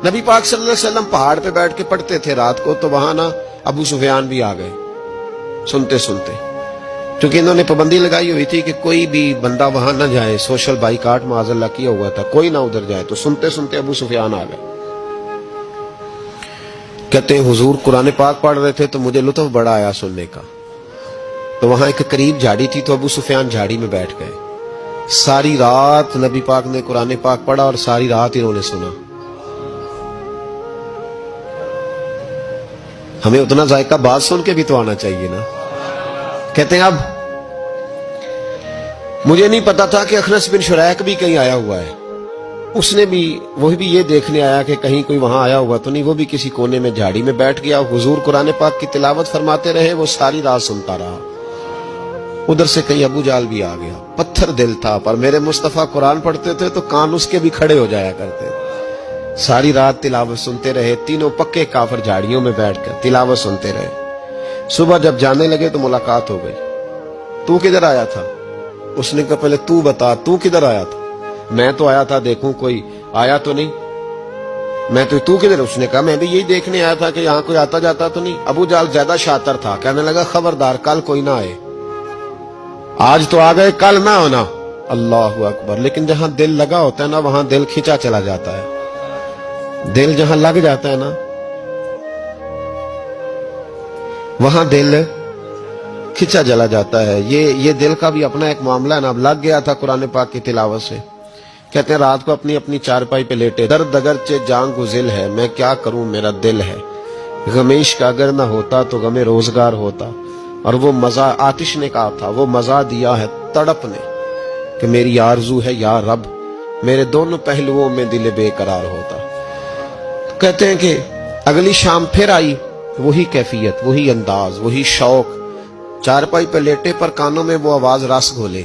نبی پاک صلی اللہ علیہ وسلم پہاڑ پہ بیٹھ کے پڑھتے تھے رات کو، تو وہاں نا ابو سفیان بھی آ گئے سنتے سنتے، کیونکہ انہوں نے پابندی لگائی ہوئی تھی کہ کوئی بھی بندہ وہاں نہ جائے، سوشل بائیکاٹ معاذ اللہ کیا ہوا تھا، کوئی نہ ادھر جائے، تو سنتے سنتے ابو سفیان آ گئے۔ کہتے ہیں حضور قرآن پاک پڑھ رہے تھے تو مجھے لطف بڑا آیا سننے کا، تو وہاں ایک قریب جھاڑی تھی تو ابو سفیان جھاڑی میں بیٹھ گئے، ساری رات نبی پاک نے قرآن پاک پڑھا اور ساری رات انہوں نے سنا۔ ہمیں اتنا ذائقہ بات سن کے بھی تو آنا چاہیے نا۔ کہتے ہیں اب مجھے نہیں پتا تھا کہ اخنس بن شریک بھی کہیں آیا ہوا ہے، اس نے بھی وہ بھی یہ دیکھنے آیا کہ کہیں کوئی وہاں آیا ہوا تو نہیں، وہ بھی کسی کونے میں جھاڑی میں بیٹھ گیا، حضور قرآن پاک کی تلاوت فرماتے رہے، وہ ساری رات سنتا رہا۔ ادھر سے کہیں ابو جال بھی آ گیا، پتھر دل تھا، پر میرے مصطفیٰ قرآن پڑھتے تھے تو کان اس کے بھی کھڑے ہو جایا کرتے، ساری رات تلاوت سنتے رہے، تینوں پکے کافر جھاڑیوں میں بیٹھ کر تلاوت سنتے رہے۔ صبح جب جانے لگے تو ملاقات ہو گئی، تو کدھر آیا تھا؟ اس نے کہا پہلے تو بتا تو کدھر آیا تھا؟ میں تو آیا تھا دیکھوں کوئی آیا تو نہیں، میں تو کدھر؟ اس نے کہا میں بھی یہی دیکھنے آیا تھا کہ یہاں کوئی آتا جاتا تو نہیں۔ ابو جال زیادہ شاطر تھا، کہنے لگا خبردار کل کوئی نہ آئے، آج تو آ گئے کل نہ ہونا۔ اللہ اکبر۔ لیکن جہاں دل لگا ہوتا ہے نا وہاں دل کھینچا چلا جاتا ہے، دل جہاں لگ جاتا ہے نا وہاں دل کھینچا چلا جاتا ہے۔ یہ دل کا بھی اپنا ایک معاملہ ہے نا، اب لگ گیا تھا قرآن پاک کی تلاوت سے۔ کہتے ہیں رات کو اپنی چارپائی پہ لیٹے، درد اگرچہ جان کو ذل ہے، میں کیا کروں میرا دل ہے، غمیش کا اگر نہ ہوتا تو غم روزگار ہوتا، اور وہ مزہ آتش نے کہا تھا، وہ مزہ دیا ہے تڑپ نے کہ میری آرزو ہے یا رب میرے دونوں پہلوؤں میں دل بے قرار ہوتا۔ کہتے ہیں کہ اگلی شام پھر آئی، وہی کیفیت، وہی انداز، وہی شوق، چارپائی پہ لیٹے پر کانوں میں وہ آواز رس گھولے،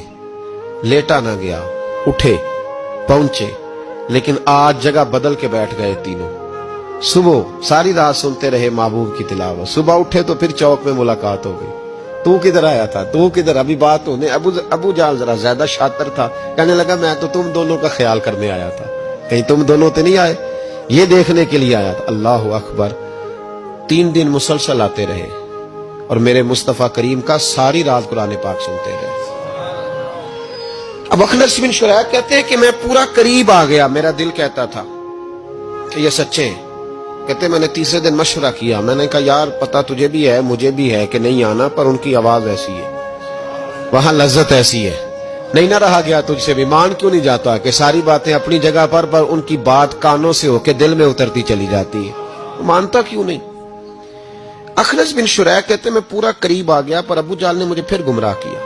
لیٹا نہ گیا، اٹھے پہنچے، لیکن آج جگہ بدل کے بیٹھ گئے تینوں۔ صبح ساری رات سنتے رہے محبوب کی تلاوت، صبح اٹھے تو پھر چوک میں ملاقات ہو گئی، تو کدھر آیا تھا، تو کدھر؟ ابھی بات ہونے۔ ابو جال ذرا زیادہ شاطر تھا، کہنے لگا میں تو تم دونوں کا خیال کرنے آیا تھا، کہیں تم دونوں تو نہیں آئے، یہ دیکھنے کے لیے آیا تھا۔ اللہ اکبر۔ 3 دن مسلسل آتے رہے اور میرے مصطفیٰ کریم کا ساری رات قرآن پاک سنتے رہے۔ اب اخنس بن شریک کہتے ہیں کہ میں پورا قریب آ گیا، میرا دل کہتا تھا کہ یہ سچے ہیں۔ کہتے میں نے تیسرے دن مشورہ کیا، میں نے کہا یار پتا تجھے بھی ہے مجھے بھی ہے کہ نہیں آنا، پر ان کی آواز ایسی ہے، وہاں لذت ایسی ہے، نہیں نہ رہا گیا تجھ سے بھی۔ مان کیوں نہیں جاتا کہ ساری باتیں اپنی جگہ پر ان کی بات کانوں سے ہو کے دل میں اترتی چلی جاتی ہے، مانتا کیوں نہیں؟ اخنس بن شریک کہتے میں پورا قریب آ گیا، پر ابو جال نے مجھے پھر گمراہ کیا،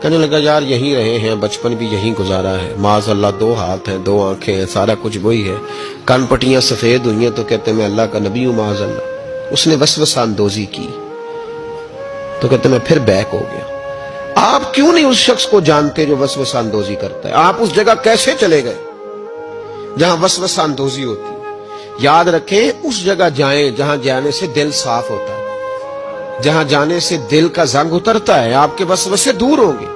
کہنے لگا یار یہیں رہے ہیں، بچپن بھی یہیں گزارا ہے، معاذ اللہ 2 ہاتھ ہیں 2 آنکھیں ہیں، سارا کچھ وہی ہے، کان پٹیاں سفید ہوئی ہیں تو کہتے میں اللہ کا نبی ہوں معاذ اللہ۔ اس نے وسوسہ اندوزی کی تو کہتے میں پھر بیک ہو گیا۔ آپ کیوں نہیں اس شخص کو جانتے جو وسوسہ اندوزی کرتا ہے؟ آپ اس جگہ کیسے چلے گئے جہاں وسوسہ اندوزی ہوتی ہے؟ یاد رکھیں اس جگہ جائیں جہاں جانے سے دل صاف ہوتا ہے، جہاں جانے سے دل کا زنگ اترتا ہے، آپ کے وسوسے دور ہوں گے۔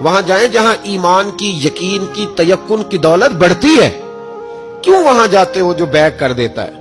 وہاں جائیں جہاں ایمان کی، یقین کی، تیقن کی دولت بڑھتی ہے۔ کیوں وہاں جاتے ہو جو بیک کر دیتا ہے؟